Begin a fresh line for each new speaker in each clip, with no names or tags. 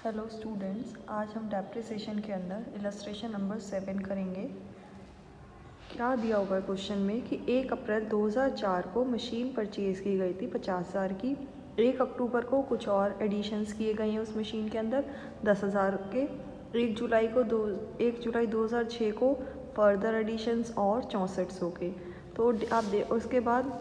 Hello students, आज हम depreciation के अंदर इलस्ट्रेशन नंबर 7 करेंगे। क्या दिया होगा क्वेश्चन में कि 1 अप्रैल 2004 को मशीन परचेज़ की गई थी 50,000 की। 1 अक्टूबर को कुछ और एडिशंस किए गए हैं उस मशीन के अंदर 10,000 के। 1 जुलाई 2006 को फर्दर एडिशंस और 6400 के। तो आप उसके बाद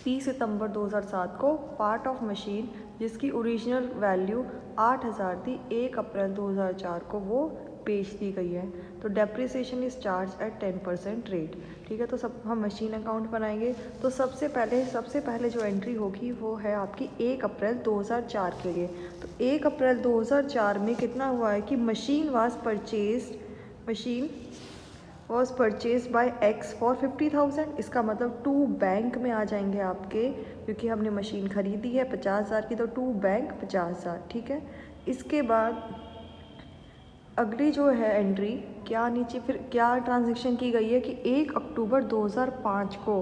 30 सितंबर 2007 को पार्ट ऑफ मशीन जिसकी ओरिजिनल वैल्यू 8,000 थी 1 अप्रैल 2004 को वो बेच दी गई है। तो depreciation is charge at 10% rate. ठीक है, तो सब हम मशीन अकाउंट बनाएंगे। तो सबसे पहले जो एंट्री होगी वो है आपकी 1 अप्रैल 2004 के लिए। तो 1 अप्रैल 2004 में कितना हुआ है कि machine was purchase by x for 50,000। इसका मतलब टू बैंक में आ जाएंगे आपके, क्योंकि हमने मशीन खरीदी है 50,000 की, तो टू बैंक 50,000। ठीक है, इसके बाद अगली जो है एंट्री नीचे फिर क्या ट्रांजैक्शन की गई है कि 1 अक्टूबर 2005 को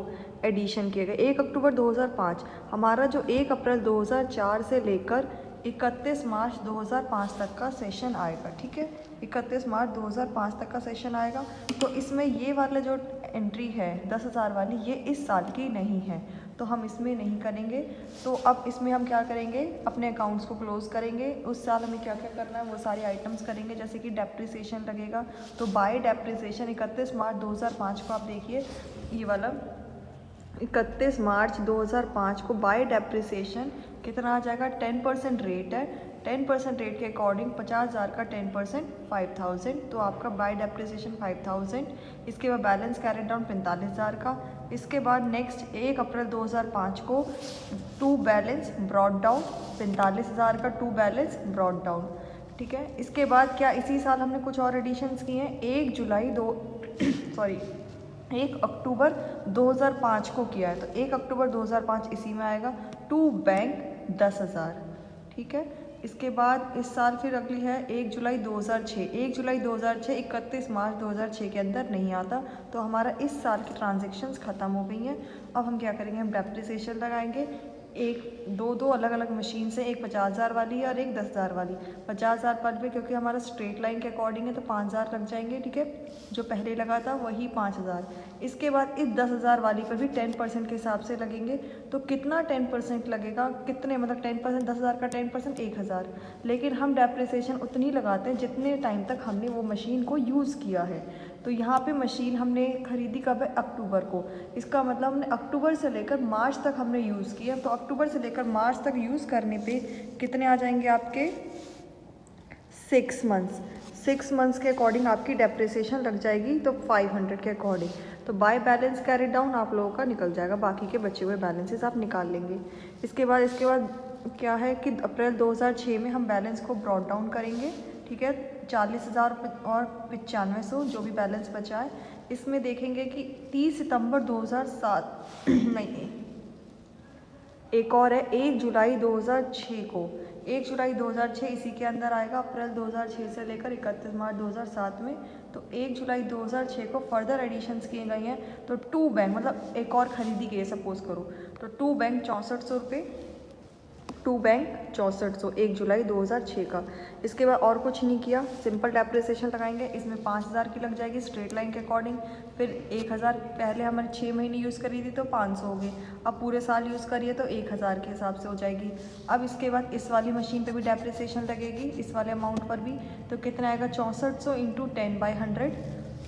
एडिशन किए गए। 1 अक्टूबर 2005 हमारा जो 1 अप्रैल 2004 से लेकर 31 मार्च 2005 तक का सेशन आएगा। ठीक है, 31 मार्च 2005 तक का सेशन आएगा। तो इसमें ये वाला जो एंट्री है 10,000 वाली, ये इस साल की नहीं है, तो हम इसमें नहीं करेंगे। तो अब इसमें हम क्या करेंगे, अपने अकाउंट्स को क्लोज करेंगे। उस साल हमें क्या क्या करना है वो सारे आइटम्स करेंगे। जैसे कि डेप्रिसिएशन लगेगा, तो बाय डेप्रिसिएशन 31 मार्च 2005 को आप देखिए, ये वाला 31 मार्च 2005 को बाय डेप्रिसिएशन कितना आ जाएगा, 10% रेट है। 10% रेट के अकॉर्डिंग 50,000 का 10% 5,000, तो आपका बाय डेप्रिसिएशन 5,000। इसके बाद बैलेंस कैरेट डाउन 45,000 का। इसके बाद नेक्स्ट 1 अप्रैल 2005 को टू बैलेंस ब्रॉड डाउन 45,000 का टू बैलेंस ब्रॉड डाउन। ठीक है, इसके बाद क्या इसी साल हमने कुछ और एडिशंस किए हैं। 1 अक्टूबर 2005 को किया है, तो 1 अक्टूबर 2005 इसी में आएगा। To bank 10,000। ठीक है, इसके बाद इस साल फिर अगली है 1 जुलाई 2006। 1 जुलाई 2006 31 मार्च 2006 के अंदर नहीं आता, तो हमारा इस साल की ट्रांजेक्शन्स ख़त्म हो गई हैं। अब हम क्या करेंगे, हम डेप्रिसिएशन लगाएंगे। दो अलग अलग मशीन से, एक 50,000 वाली है और एक 10,000 वाली। 50,000 वाली पे क्योंकि हमारा स्ट्रेट लाइन के अकॉर्डिंग है तो 5,000 लग जाएंगे। ठीक है, जो पहले लगा था वही 5,000। इसके बाद इस 10,000 वाली पर भी 10% के हिसाब से लगेंगे। तो कितना 10% लगेगा, कितने मतलब 10%, 10,000 का 10% 1,000। लेकिन हम डेप्रिसिएशन उतनी लगाते हैं जितने टाइम तक हमने वो मशीन को यूज़ किया है। तो यहाँ पे मशीन हमने खरीदी कब है, अक्टूबर को। इसका मतलब हमने अक्टूबर से लेकर मार्च तक हमने यूज़ किया। तो अक्टूबर से लेकर मार्च तक यूज़ करने पे कितने आ जाएंगे आपके 6 मंथ्स। 6 मंथ्स के अकॉर्डिंग आपकी डेप्रिसिएशन लग जाएगी, तो 500 के अकॉर्डिंग। तो बाय बैलेंस कैरी डाउन आप लोगों का निकल जाएगा, बाकी के बचे हुए बैलेंसेस आप निकाल लेंगे। इसके बाद क्या है कि अप्रैल 2006 में हम बैलेंस को ब्रॉड डाउन करेंगे। ठीक है, 40,000 और 9500 जो भी बैलेंस बचा है। इसमें देखेंगे कि 30 सितंबर 2007 नहीं, एक और है 1 जुलाई 2006 को। 1 जुलाई 2006 इसी के अंदर आएगा, अप्रैल 2006 से लेकर 31 मार्च 2007 में। तो 1 जुलाई 2006 को फर्दर एडिशंस किए गए हैं। तो टू बैंक मतलब एक और खरीदी गई है सपोज करो, तो टू बैंक 6400 रुपये, टू बैंक 6400 1 जुलाई 2006 का। इसके बाद और कुछ नहीं किया, सिंपल डेप्रिसिएशन लगाएंगे। इसमें 5,000 की लग जाएगी स्ट्रेट लाइन के अकॉर्डिंग। फिर 1,000 पहले हमने 6 महीने यूज़ करी थी तो 500 हो गई। अब पूरे साल यूज़ करिए तो 1,000 के हिसाब से हो जाएगी। अब इसके बाद इस वाली मशीन पे भी डेप्रिसिएशन लगेगी, इस वाले अमाउंट पर भी। तो कितना आएगा, 6400 इंटू 10/100।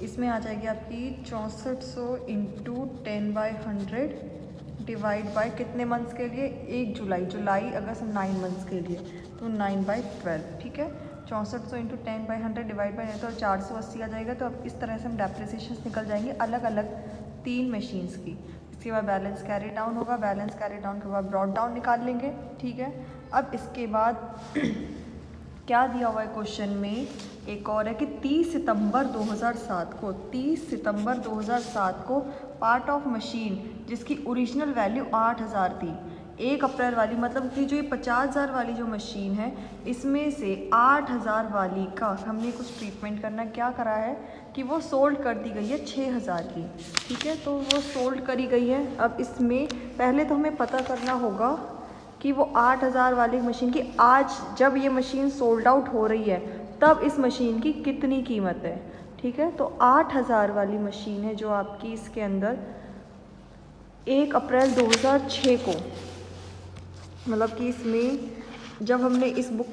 इसमें आ जाएगी आपकी 6400 इंटू 10/100 डिवाइड बाय कितने मंथ्स के लिए, 1 जुलाई अगस्त 9 मंथ्स के लिए, तो 9/12। ठीक है, 6400 इंटू 10/100 डिवाइड बाय तो 480 आ जाएगा। तो अब इस तरह से हम डेप्रिसिएशन निकल जाएंगे अलग अलग 3 मशीन्स की। इसके बाद बैलेंस कैरी डाउन होगा, बैलेंस कैरी डाउन के बाद ब्रॉड डाउन निकाल लेंगे। ठीक है, अब इसके बाद क्या दिया हुआ है क्वेश्चन में, एक और है कि 30 सितंबर 2007 को पार्ट ऑफ मशीन जिसकी ओरिजिनल वैल्यू 8,000 थी, 1 अप्रैल वाली, मतलब कि जो ये 50,000 वाली जो मशीन है इसमें से 8,000 वाली का हमने कुछ ट्रीटमेंट करना, क्या करा है कि वो सोल्ड कर दी गई है 6,000 की। ठीक है, तो वो सोल्ड करी गई है। अब इसमें पहले तो हमें पता करना होगा कि वो 8,000 वाली मशीन की आज जब ये मशीन सोल्ड आउट हो रही है तब इस मशीन की कितनी कीमत है। ठीक है, तो 8,000 वाली मशीन है जो आपकी इसके अंदर 1 अप्रैल 2006 को, मतलब कि इसमें जब हमने इस बुक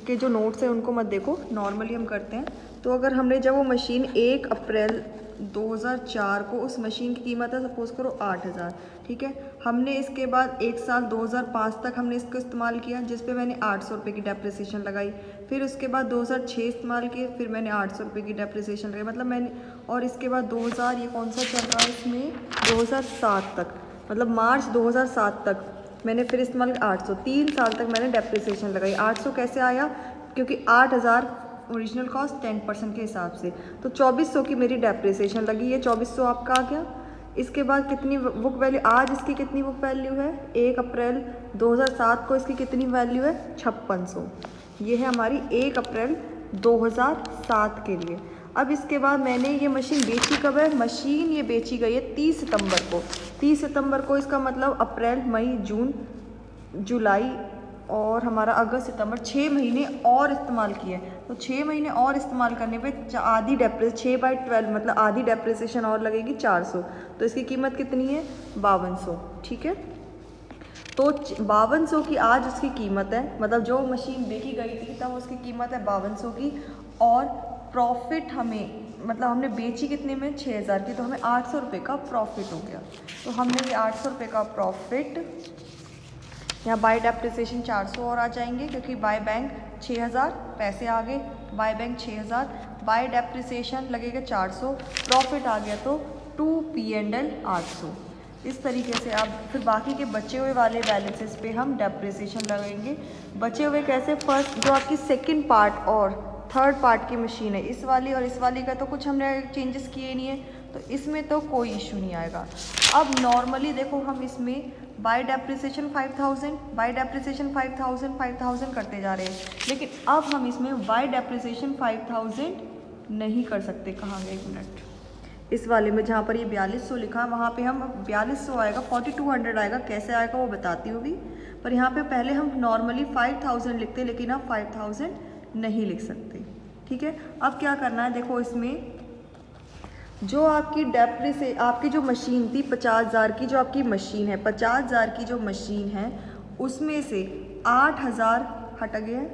के जो नोट्स हैं उनको मत देखो, नॉर्मली हम करते हैं। तो अगर हमने जब वो मशीन 1 अप्रैल 2004 को, उस मशीन की कीमत है सपोज़ करो 8,000, ठीक है। हमने इसके बाद एक साल 2005 तक हमने इसको इस्तेमाल किया, जिस पे मैंने 800 रुपये की डेप्रिसिएशन लगाई। फिर उसके बाद 2006 इस्तेमाल किए, फिर मैंने 800 रुपये की डेप्रिसिएशन लगाई, मतलब मैंने, और इसके बाद 2000, ये कौन सा चल रहा है इसमें, 2007 तक, मतलब मार्च 2007 तक मैंने फिर इस्तेमाल 800, 3 साल तक मैंने डेप्रिसिएशन लगाई। 800 कैसे आया, क्योंकि 8,000 ओरिजिनल कॉस्ट 10% के हिसाब से, तो 2400 की मेरी डेप्रिसिएशन लगी, ये 2400 आपका आ गया। इसके बाद कितनी बुक वैल्यू, आज इसकी कितनी बुक वैल्यू है, 1 अप्रैल 2007 को इसकी कितनी वैल्यू है, 5600। ये है हमारी 1 अप्रैल 2007 के लिए। अब इसके बाद मैंने ये मशीन बेची कब है, मशीन ये बेची गई है 30 सितंबर को। 30 सितंबर को, इसका मतलब अप्रैल, मई, जून, जुलाई और हमारा अगस्त, सितंबर, 6 महीने और इस्तेमाल किए। तो 6 महीने और इस्तेमाल करने पे आधी 6/12 मतलब आधी डेप्रिसिएशन और लगेगी 400। तो इसकी कीमत कितनी है, 5200। ठीक है, तो 5200 की आज उसकी कीमत है, मतलब जो मशीन बेची गई थी तब उसकी कीमत है 5200 की, और प्रॉफिट हमें, मतलब हमने बेची कितने में, 6000 की, तो हमें 800 रुपये का प्रॉफिट हो गया। तो हमने ये 800 रुपये का प्रॉफिट, यहाँ बाय डेप्रिसिएशन 400 और आ जाएंगे, क्योंकि बाय बैंक 6000 पैसे आ गए, बाय बैंक 6000, बाय डेप्रिसिएशन लगेगा 400, प्रॉफिट आ गया तो 2P&L 800। इस तरीके से आप फिर बाकी के बचे हुए वाले बैलेंसेस पे हम डेप्रिसिएशन लगाएंगे। बचे हुए कैसे, फर्स्ट जो आपकी सेकंड पार्ट और थर्ड पार्ट की मशीन है, इस वाली और इस वाली का तो कुछ हमने चेंजेस किए नहीं है, तो इसमें तो कोई इशू नहीं आएगा। अब नॉर्मली देखो, हम इसमें बाय डेप्रिसिएशन 5000, बाय डेप्रिसिएशन 5000, 5000 करते जा रहे हैं, लेकिन अब हम इसमें बाय डेप्रिसिएशन 5000 नहीं कर सकते। कहाँ गए, एक मिनट, इस वाले में जहाँ पर ये 4200 लिखा है वहाँ पे हम 4200 आएगा, 4200 आएगा, कैसे आएगा वो बताती हूँ भी, पर यहाँ पे पहले हम नॉर्मली 5000 लिखते, लेकिन अब 5000 नहीं लिख सकते। ठीक है, अब क्या करना है, देखो इसमें जो आपकी आपकी जो मशीन थी 50,000 की, जो आपकी मशीन है 50,000 की जो मशीन है, उसमें से 8,000 हट गए।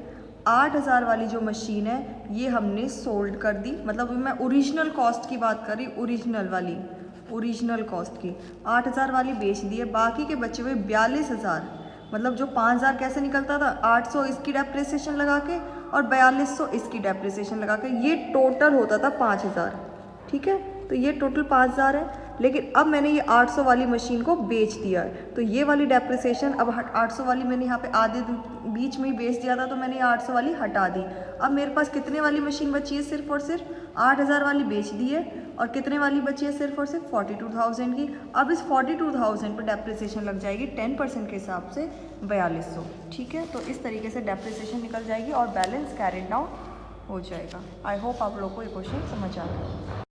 8,000 वाली जो मशीन है ये हमने सोल्ड कर दी, मतलब मैं ओरिजिनल कॉस्ट की बात कर रही, ओरिजिनल कॉस्ट की 8,000 वाली बेच दी है। बाकी के बचे हुए 42,000, मतलब जो 5,000 कैसे निकलता था, 800 इसकी डेप्रिसिएशन लगा के और 4200 इसकी डेप्रिसिएशन लगा के, ये टोटल होता था 5,000। ठीक है, तो ये टोटल 5,000 है, लेकिन अब मैंने ये 800 वाली मशीन को बेच दिया है, तो ये वाली डेप्रिसिएशन अब 800 वाली मैंने यहाँ पे आधे बीच में ही बेच दिया था, तो मैंने ये 800 वाली हटा दी। अब मेरे पास कितने वाली मशीन बची है, सिर्फ और सिर्फ 8,000 वाली बेच दी है, और कितने वाली बची है, सिर्फ और सिर्फ 42,000 की। अब इस 42,000 पर डेप्रिसिएशन लग जाएगी 10% के हिसाब से 4200। ठीक है, तो इस तरीके से डेप्रिसिएशन निकल जाएगी और बैलेंस कैरिड डाउन हो जाएगा। आई होप आप लोग को ये क्वेश्चन समझ आ गया।